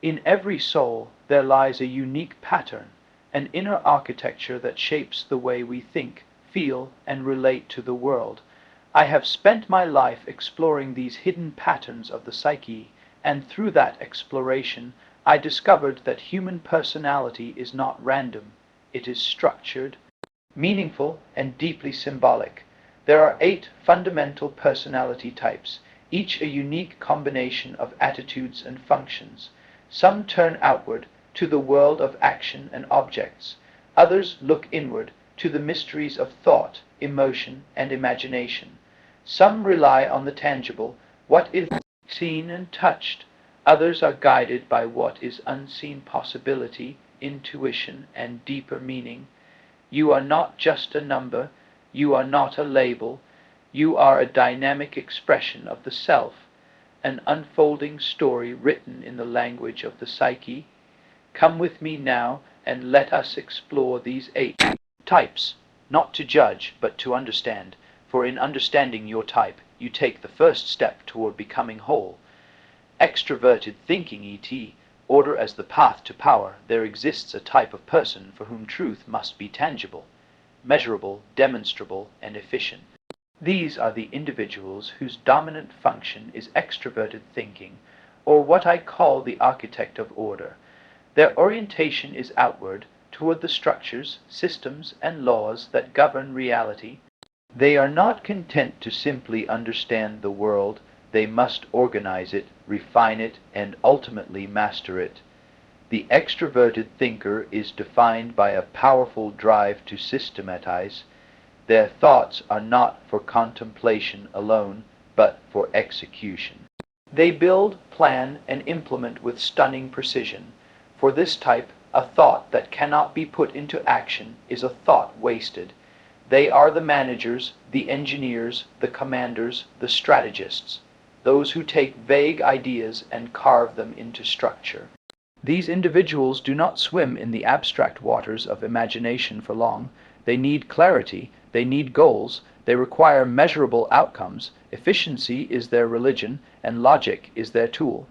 In every soul there lies a unique pattern, an inner architecture that shapes the way we think, feel, and relate to the world. I have spent my life exploring these hidden patterns of the psyche, and through that exploration I discovered that human personality is not random. It is structured, meaningful, and deeply symbolic. There are 8 fundamental personality types, each a unique combination of attitudes and functions. Some turn outward, to the world of action and objects. Others look inward, to the mysteries of thought, emotion, and imagination. Some rely on the tangible, what is seen and touched. Others are guided by what is unseen possibility, intuition, and deeper meaning. You are not just a number, you are not a label, you are a dynamic expression of the self, an unfolding story written in the language of the psyche. Come with me now and let us explore these 8 types, not to judge, but to understand, for in understanding your type, you take the first step toward becoming whole. Extroverted thinking, e.t., order as the path to power, there exists a type of person for whom truth must be tangible, measurable, demonstrable, and efficient. These are the individuals whose dominant function is extroverted thinking, or what I call the architect of order. Their orientation is outward, toward the structures, systems, and laws that govern reality. They are not content to simply understand the world. They must organize it, refine it, and ultimately master it. The extroverted thinker is defined by a powerful drive to systematize. Their thoughts are not for contemplation alone, but for execution. They build, plan, and implement with stunning precision. For this type, a thought that cannot be put into action is a thought wasted. They are the managers, the engineers, the commanders, the strategists, those who take vague ideas and carve them into structure. These individuals do not swim in the abstract waters of imagination for long. They need clarity, they need goals, they require measurable outcomes. Efficiency is their religion, and logic is their tool.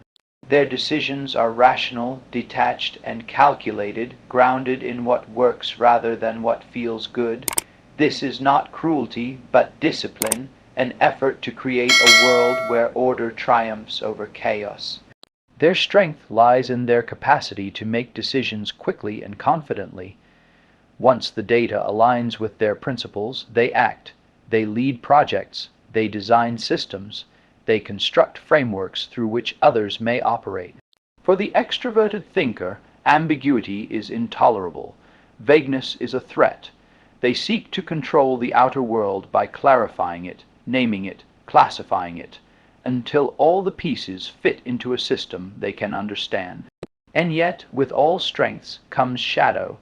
Their decisions are rational, detached, and calculated, grounded in what works rather than what feels good. This is not cruelty, but discipline, an effort to create a world where order triumphs over chaos. Their strength lies in their capacity to make decisions quickly and confidently. Once the data aligns with their principles, they act, they lead projects, they design systems, they construct frameworks through which others may operate. For the extroverted thinker, ambiguity is intolerable. Vagueness is a threat. They seek to control the outer world by clarifying it, naming it, classifying it, until all the pieces fit into a system they can understand. And yet, with all strengths comes shadow.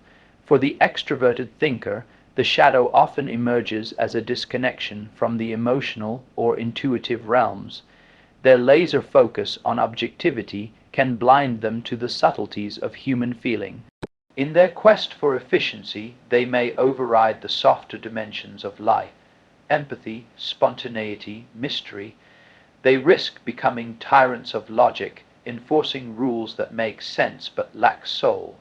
For the extroverted thinker, the shadow often emerges as a disconnection from the emotional or intuitive realms. Their laser focus on objectivity can blind them to the subtleties of human feeling. In their quest for efficiency, they may override the softer dimensions of life, empathy, spontaneity, mystery. They risk becoming tyrants of logic, enforcing rules that make sense but lack soul.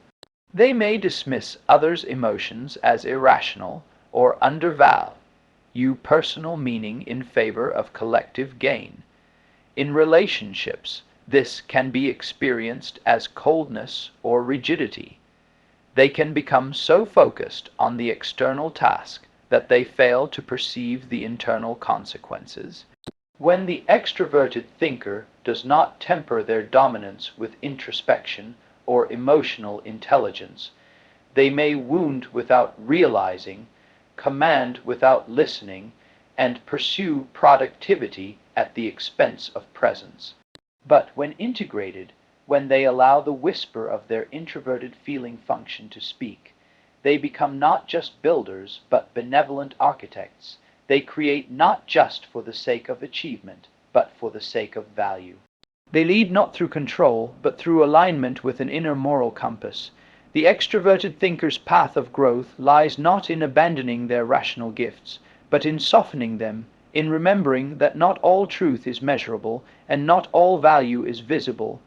They may dismiss others' emotions as irrational or undervalue personal meaning in favor of collective gain. In relationships, this can be experienced as coldness or rigidity. They can become so focused on the external task that they fail to perceive the internal consequences. When the extroverted thinker does not temper their dominance with introspection or emotional intelligence, they may wound without realizing, command without listening, and pursue productivity at the expense of presence. But when integrated, when they allow the whisper of their introverted feeling function to speak, they become not just builders, but benevolent architects. They create not just for the sake of achievement, but for the sake of value. They lead not through control, but through alignment with an inner moral compass. The extroverted thinker's path of growth lies not in abandoning their rational gifts, but in softening them, in remembering that not all truth is measurable, and not all value is visible.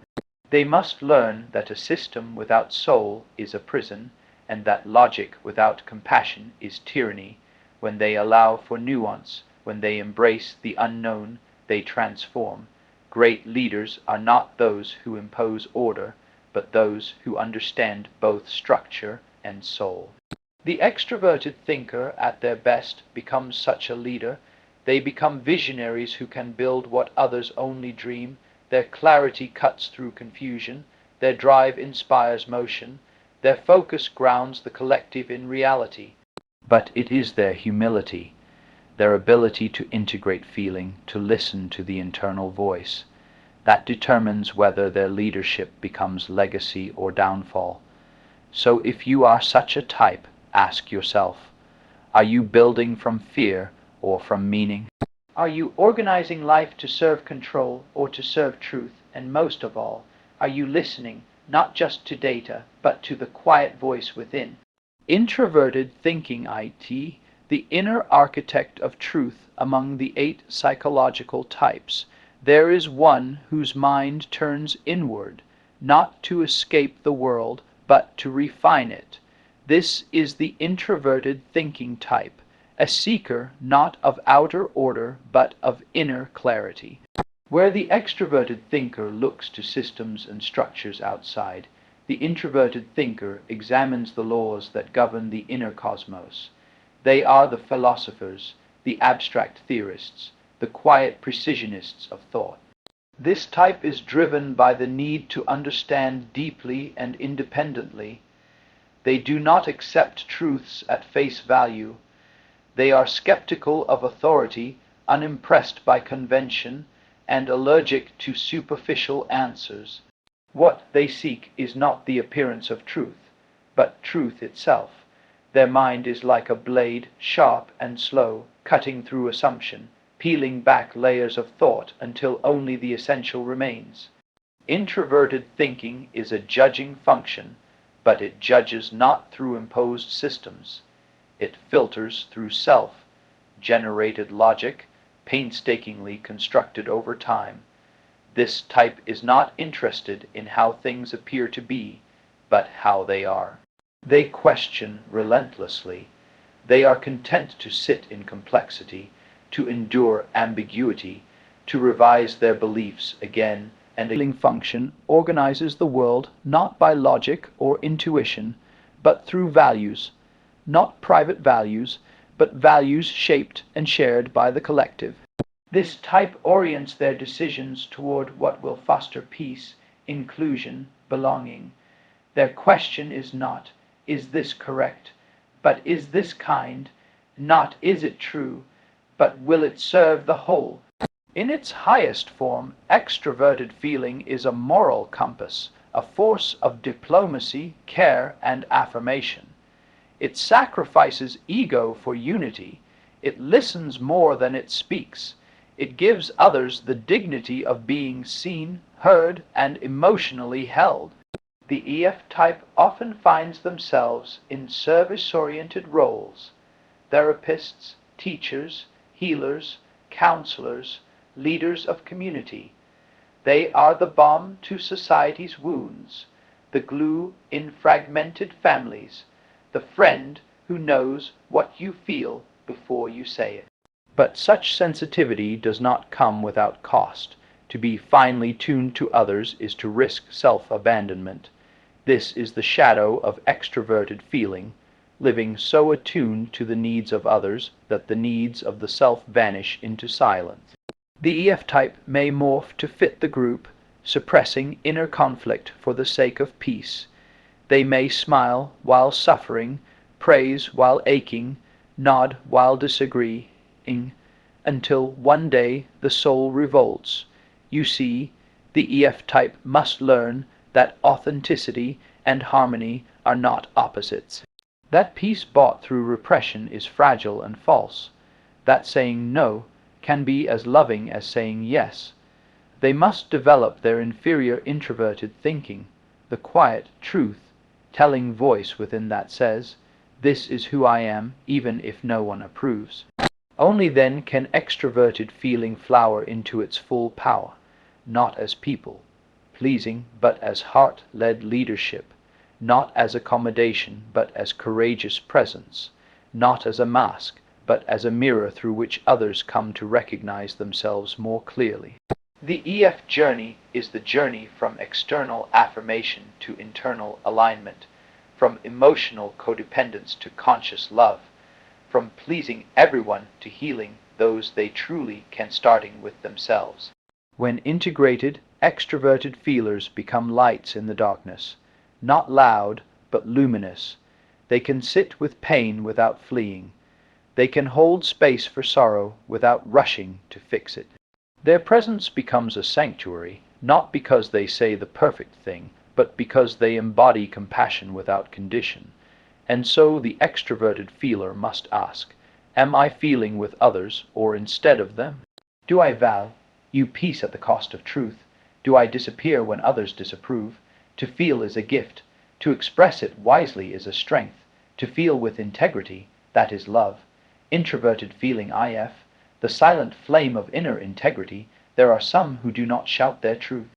They must learn that a system without soul is a prison, and that logic without compassion is tyranny. When they allow for nuance, when they embrace the unknown, they transform. Great leaders are not those who impose order, but those who understand both structure and soul. The extroverted thinker at their best becomes such a leader. They become visionaries who can build what others only dream. Their clarity cuts through confusion. Their drive inspires motion. Their focus grounds the collective in reality. But it is their humility, their ability to integrate feeling, to listen to the internal voice, that determines whether their leadership becomes legacy or downfall. So if you are such a type, ask yourself, are you building from fear or from meaning? Are you organizing life to serve control or to serve truth? And most of all, are you listening not just to data, but to the quiet voice within? Introverted thinking, the inner architect of truth among the 8 psychological types. There is one whose mind turns inward, not to escape the world, but to refine it. This is the introverted thinking type, a seeker not of outer order, but of inner clarity. Where the extroverted thinker looks to systems and structures outside, the introverted thinker examines the laws that govern the inner cosmos. They are the philosophers, the abstract theorists, the quiet precisionists of thought. This type is driven by the need to understand deeply and independently. They do not accept truths at face value. They are skeptical of authority, unimpressed by convention, and allergic to superficial answers. What they seek is not the appearance of truth, but truth itself. Their mind is like a blade, sharp and slow, cutting through assumption, peeling back layers of thought until only the essential remains. Introverted thinking is a judging function, but it judges not through imposed systems. It filters through self-generated logic, painstakingly constructed over time. This type is not interested in how things appear to be, but how they are. They question relentlessly. They are content to sit in complexity, to endure ambiguity, to revise their beliefs again and again. Function organizes the world not by logic or intuition, but through values. Not private values, but values shaped and shared by the collective. This type orients their decisions toward what will foster peace, inclusion, belonging. Their question is not, is this correct, but is this kind? Not, is it true, but will it serve the whole? In its highest form, extroverted feeling is a moral compass, a force of diplomacy, care, and affirmation. It sacrifices ego for unity. It listens more than it speaks. It gives others the dignity of being seen, heard, and emotionally held. The EF type often finds themselves in service-oriented roles: therapists, teachers, healers, counselors, leaders of community. They are the balm to society's wounds, the glue in fragmented families, the friend who knows what you feel before you say it. But such sensitivity does not come without cost. To be finely tuned to others is to risk self-abandonment. This is the shadow of extroverted feeling, living so attuned to the needs of others that the needs of the self vanish into silence. The EF type may morph to fit the group, suppressing inner conflict for the sake of peace. They may smile while suffering, praise while aching, nod while disagreeing, until one day the soul revolts. You see, the EF type must learn that authenticity and harmony are not opposites. That peace bought through repression is fragile and false. That saying no can be as loving as saying yes. They must develop their inferior introverted thinking, the quiet truth telling voice within that says, "This is who I am, even if no one approves." Only then can extroverted feeling flower into its full power, not as people, pleasing, but as heart-led leadership, not as accommodation, but as courageous presence, not as a mask, but as a mirror through which others come to recognize themselves more clearly. The EF journey is the journey from external affirmation to internal alignment, from emotional codependence to conscious love, from pleasing everyone to healing those they truly can, starting with themselves. When integrated, extroverted feelers become lights in the darkness, not loud, but luminous. They can sit with pain without fleeing. They can hold space for sorrow without rushing to fix it. Their presence becomes a sanctuary, not because they say the perfect thing, but because they embody compassion without condition. And so the extroverted feeler must ask, am I feeling with others or instead of them? Do I value peace at the cost of truth? Do I disappear when others disapprove? To feel is a gift. To express it wisely is a strength. To feel with integrity, that is love. Introverted feeling IF, the silent flame of inner integrity. There are some who do not shout their truth.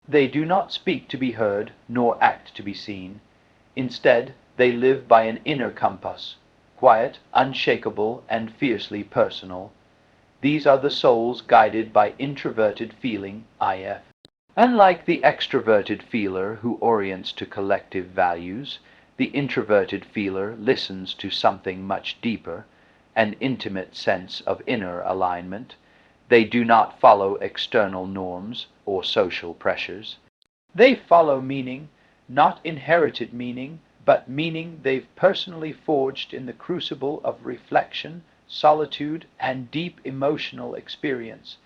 They do not speak to be heard, nor act to be seen. Instead, they live by an inner compass, quiet, unshakable, and fiercely personal. These are the souls guided by introverted feeling IF. Unlike the extroverted feeler who orients to collective values, the introverted feeler listens to something much deeper, an intimate sense of inner alignment. They do not follow external norms or social pressures. They follow meaning, not inherited meaning, but meaning they've personally forged in the crucible of reflection, solitude, and deep emotional experience.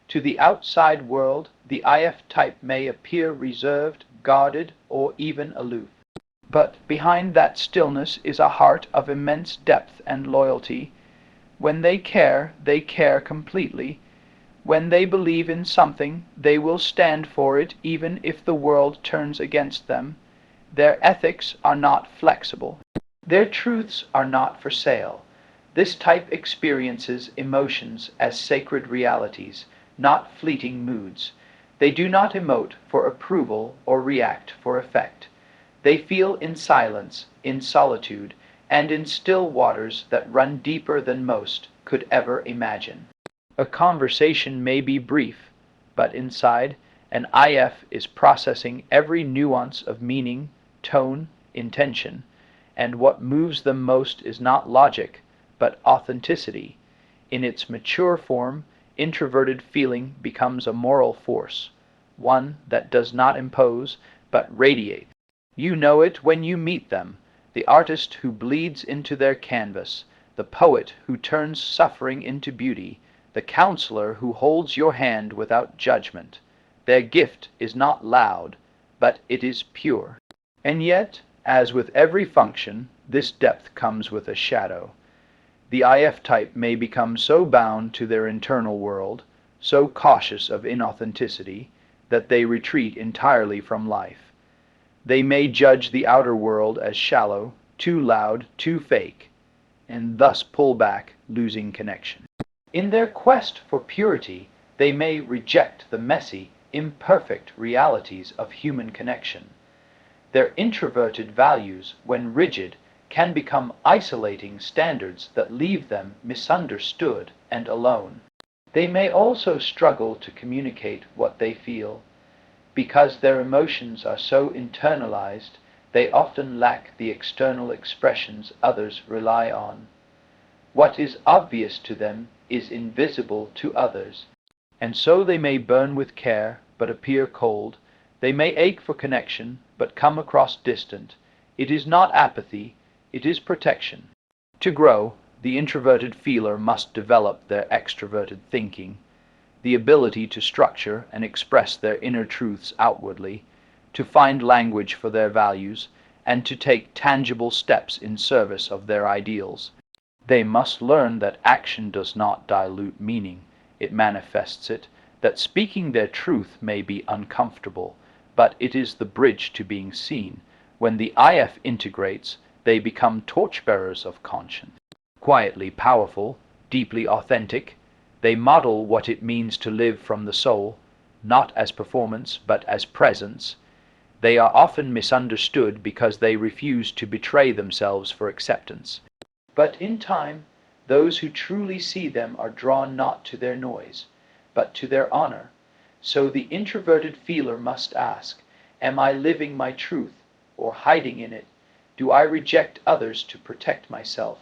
To the outside world, the IF type may appear reserved, guarded, or even aloof. But behind that stillness is a heart of immense depth and loyalty. When they care completely. When they believe in something, they will stand for it even if the world turns against them. Their ethics are not flexible. Their truths are not for sale. This type experiences emotions as sacred realities, not fleeting moods. They do not emote for approval or react for effect. They feel in silence, in solitude, and in still waters that run deeper than most could ever imagine. A conversation may be brief, but inside, an IF is processing every nuance of meaning, tone, intention, and what moves them most is not logic, but authenticity. In its mature form, introverted feeling becomes a moral force, one that does not impose, but radiates. You know it when you meet them, the artist who bleeds into their canvas, the poet who turns suffering into beauty, the counselor who holds your hand without judgment. Their gift is not loud, but it is pure. And yet, as with every function, this depth comes with a shadow. The IF type may become so bound to their internal world, so cautious of inauthenticity, that they retreat entirely from life. They may judge the outer world as shallow, too loud, too fake, and thus pull back, losing connection. In their quest for purity, they may reject the messy, imperfect realities of human connection. Their introverted values, when rigid, can become isolating standards that leave them misunderstood and alone. They may also struggle to communicate what they feel. Because their emotions are so internalized, they often lack the external expressions others rely on. What is obvious to them is invisible to others, and so they may burn with care but appear cold. They may ache for connection but come across distant. It is not apathy, it is protection. To grow, the introverted feeler must develop their extroverted thinking, the ability to structure and express their inner truths outwardly, to find language for their values, and to take tangible steps in service of their ideals. They must learn that action does not dilute meaning, it manifests it, that speaking their truth may be uncomfortable, but it is the bridge to being seen. When the IF integrates, they become torchbearers of conscience. Quietly powerful, deeply authentic, they model what it means to live from the soul, not as performance but as presence. They are often misunderstood because they refuse to betray themselves for acceptance. But in time, those who truly see them are drawn not to their noise, but to their honor. So the introverted feeler must ask, am I living my truth, or hiding in it? Do I reject others to protect myself?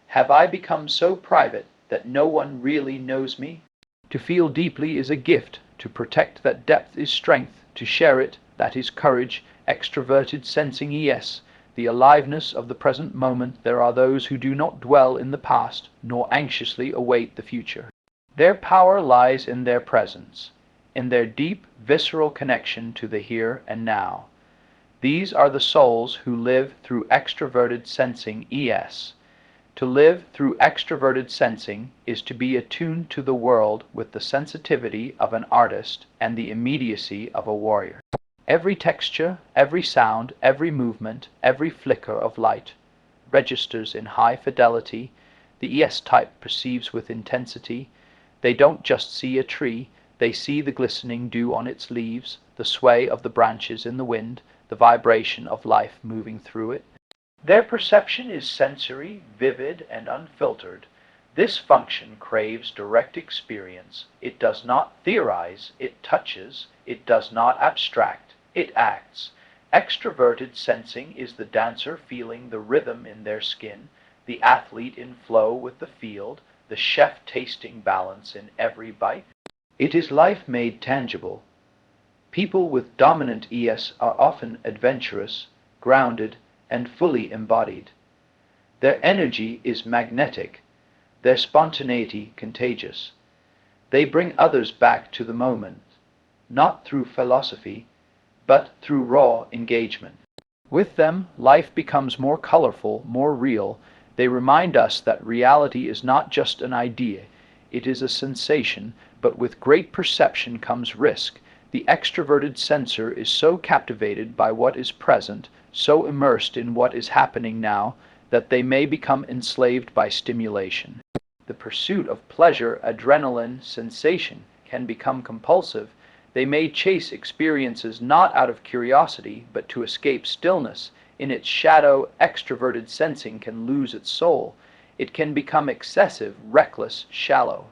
Have I become so private that no one really knows me? To feel deeply is a gift. To protect that depth is strength. To share it, that is courage. Extroverted sensing, yes, the aliveness of the present moment. There are those who do not dwell in the past, nor anxiously await the future. Their power lies in their presence, in their deep, visceral connection to the here and now. These are the souls who live through extroverted sensing, es. To live through extroverted sensing is to be attuned to the world with the sensitivity of an artist and the immediacy of a warrior. Every texture, every sound, every movement, every flicker of light registers in high fidelity. The ES type perceives with intensity. They don't just see a tree, they see the glistening dew on its leaves, the sway of the branches in the wind, the vibration of life moving through it. Their perception is sensory, vivid, and unfiltered. This function craves direct experience. It does not theorize, it touches. It does not abstract, it acts. Extroverted sensing is the dancer feeling the rhythm in their skin, the athlete in flow with the field, the chef tasting balance in every bite. It is life made tangible. People with dominant ES are often adventurous, grounded, and fully embodied. Their energy is magnetic, their spontaneity contagious. They bring others back to the moment, not through philosophy, but through raw engagement. With them, life becomes more colorful, more real. They remind us that reality is not just an idea, it is a sensation, but with great perception comes risk. The extroverted sensor is so captivated by what is present, so immersed in what is happening now, that they may become enslaved by stimulation. The pursuit of pleasure, adrenaline, sensation can become compulsive. They may chase experiences not out of curiosity, but to escape stillness. In its shadow, extroverted sensing can lose its soul. It can become excessive, reckless, shallow.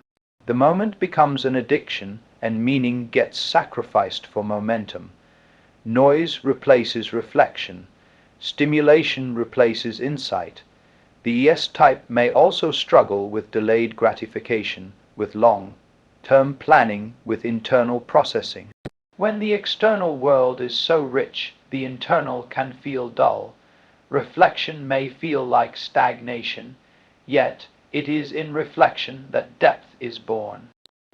The moment becomes an addiction, and meaning gets sacrificed for momentum. Noise replaces reflection. Stimulation replaces insight. The ES type may also struggle with delayed gratification, with long-term planning, with internal processing. When the external world is so rich, the internal can feel dull. Reflection may feel like stagnation, yet it is in reflection that depth is born.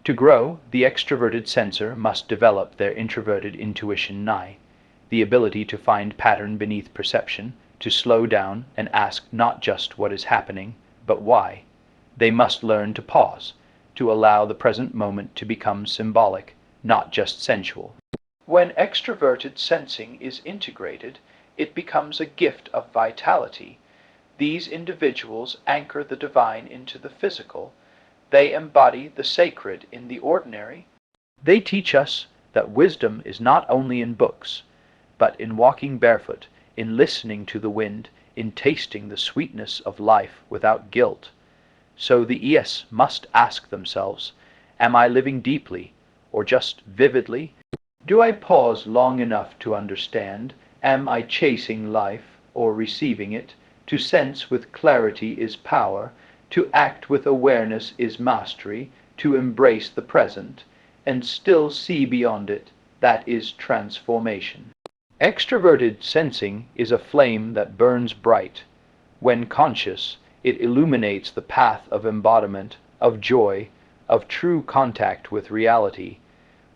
To grow, the extroverted sensor must develop their introverted intuition nigh, the ability to find pattern beneath perception, to slow down and ask not just what is happening, but why. They must learn to pause, to allow the present moment to become symbolic, not just sensual. When extroverted sensing is integrated, it becomes a gift of vitality. These individuals anchor the divine into the physical. They embody the sacred in the ordinary. They teach us that wisdom is not only in books, but in walking barefoot, in listening to the wind, in tasting the sweetness of life without guilt. So the ES must ask themselves, am I living deeply, or just vividly? Do I pause long enough to understand? Am I chasing life, or receiving it? To sense with clarity is power. To act with awareness is mastery. To embrace the present, and still see beyond it, that is transformation. Extroverted sensing is a flame that burns bright. When conscious, it illuminates the path of embodiment, of joy, of true contact with reality.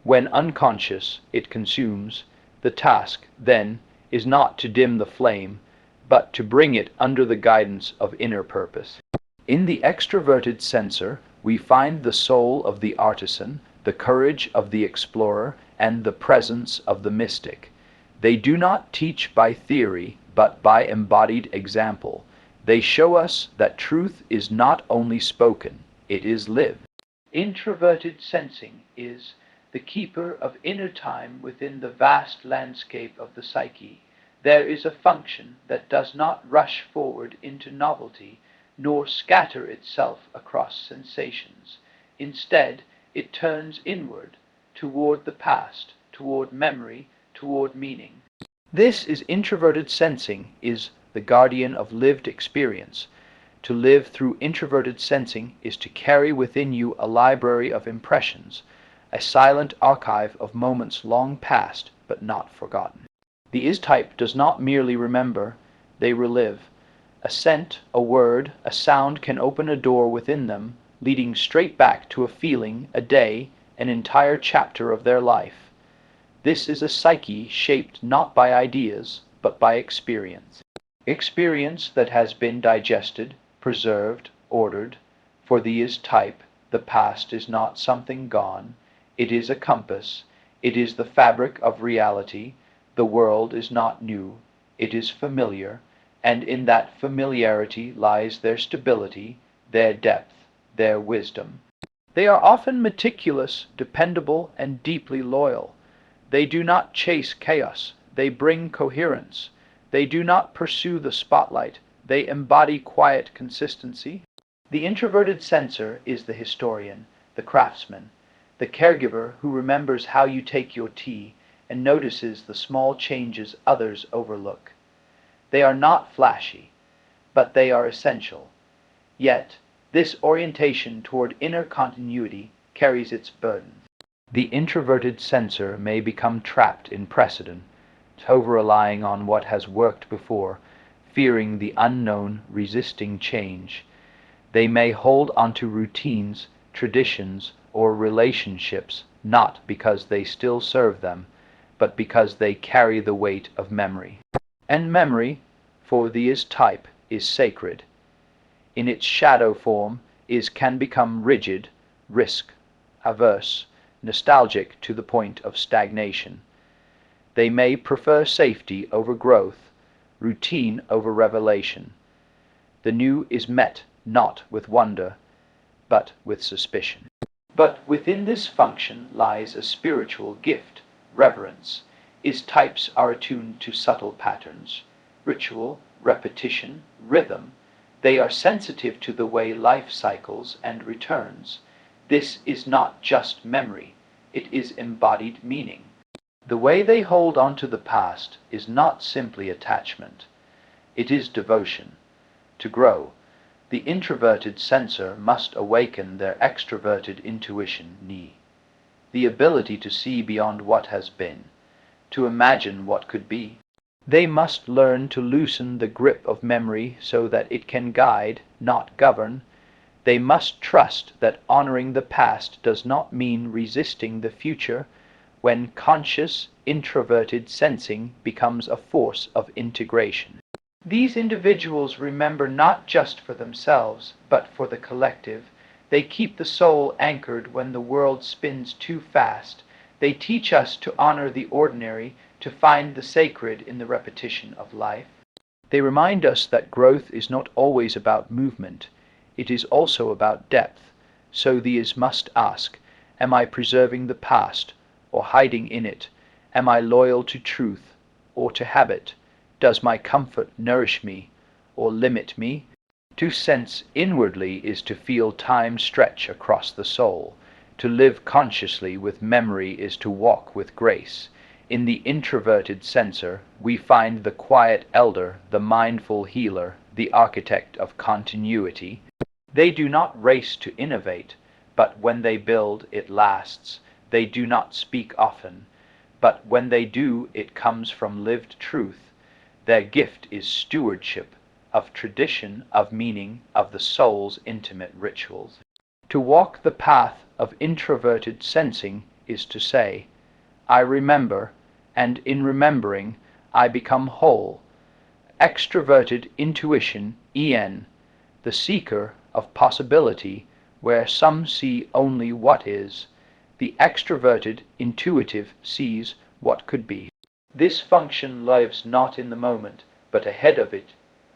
When unconscious, it consumes. The task, then, is not to dim the flame, but to bring it under the guidance of inner purpose. In the extroverted sensor, we find the soul of the artisan, the courage of the explorer, and the presence of the mystic. They do not teach by theory, but by embodied example. They show us that truth is not only spoken, it is lived. Introverted sensing is the keeper of inner time within the vast landscape of the psyche, there is a function that does not rush forward into novelty, nor scatter itself across sensations. Instead, it turns inward, toward the past, toward memory, toward meaning. This is introverted sensing, is the guardian of lived experience. To live through introverted sensing is to carry within you a library of impressions, a silent archive of moments long past but not forgotten. The is type does not merely remember, they relive. A scent, a word, a sound can open a door within them, leading straight back to a feeling, a day, an entire chapter of their life. This is a psyche shaped not by ideas, but by experience. Experience that has been digested, preserved, ordered. For the is type, the past is not something gone. It is a compass. It is the fabric of reality. The world is not new. It is familiar, and in that familiarity lies their stability, their depth, their wisdom. They are often meticulous, dependable, and deeply loyal. They do not chase chaos. They bring coherence. They do not pursue the spotlight. They embody quiet consistency. The introverted sensor is the historian, the craftsman, the caregiver who remembers how you take your tea and notices the small changes others overlook. They are not flashy, but they are essential. Yet, this orientation toward inner continuity carries its burden. The introverted sensor may become trapped in precedent, over-relying on what has worked before, fearing the unknown, resisting change. They may hold onto routines, traditions, or relationships not because they still serve them, but because they carry the weight of memory. And memory, for the is type, is sacred. In its shadow form, is can become rigid, risk, averse, nostalgic to the point of stagnation. They may prefer safety over growth, routine over revelation. The new is met not with wonder, but with suspicion. But within this function lies a spiritual gift, reverence. Is types are attuned to subtle patterns, ritual, repetition, rhythm. They are sensitive to the way life cycles and returns. This is not just memory, it is embodied meaning. The way they hold on to the past is not simply attachment, it is devotion. To grow, the introverted sensor must awaken their extroverted intuition, the ability to see beyond what has been, to imagine what could be. They must learn to loosen the grip of memory so that it can guide, not govern. They must trust that honoring the past does not mean resisting the future, when conscious, introverted sensing becomes a force of integration. These individuals remember not just for themselves, but for the collective. They keep the soul anchored when the world spins too fast. They teach us to honor the ordinary, to find the sacred in the repetition of life. They remind us that growth is not always about movement. It is also about depth. So these must ask, am I preserving the past, or hiding in it? Am I loyal to truth, or to habit? Does my comfort nourish me, or limit me? To sense inwardly is to feel time stretch across the soul. To live consciously with memory is to walk with grace. In the introverted sensor, we find the quiet elder, the mindful healer, the architect of continuity. They do not race to innovate, but when they build, it lasts. They do not speak often, but when they do, it comes from lived truth. Their gift is stewardship, of tradition, of meaning, of the soul's intimate rituals. To walk the path of introverted sensing is to say, I remember, and in remembering, I become whole. Extroverted intuition, the seeker of possibility, where some see only what is. The extroverted intuitive sees what could be. This function lives not in the moment, but ahead of it,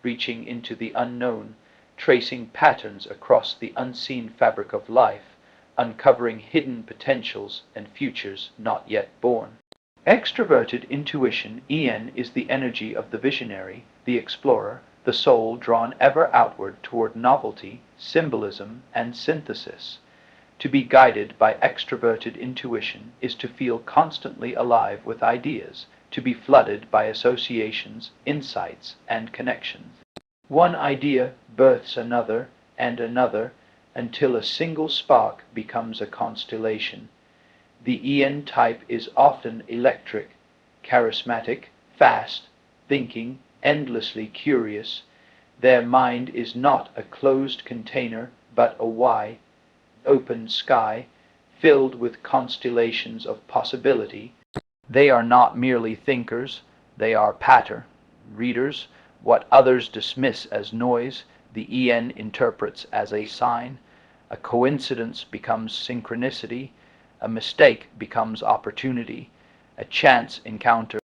reaching into the unknown, tracing patterns across the unseen fabric of life, uncovering hidden potentials and futures not yet born. Extroverted intuition, EN, is the energy of the visionary, the explorer, the soul drawn ever outward toward novelty, symbolism, and synthesis. To be guided by extroverted intuition is to feel constantly alive with ideas, to be flooded by associations, insights, and connections. One idea births another and another until a single spark becomes a constellation. The EN type is often electric, charismatic, fast, thinking, endlessly curious. Their mind is not a closed container, but a wide, open sky, filled with constellations of possibility. They are not merely thinkers, they are pattern readers. What others dismiss as noise, the EN interprets as a sign. A coincidence becomes synchronicity, a mistake becomes opportunity, a chance encounter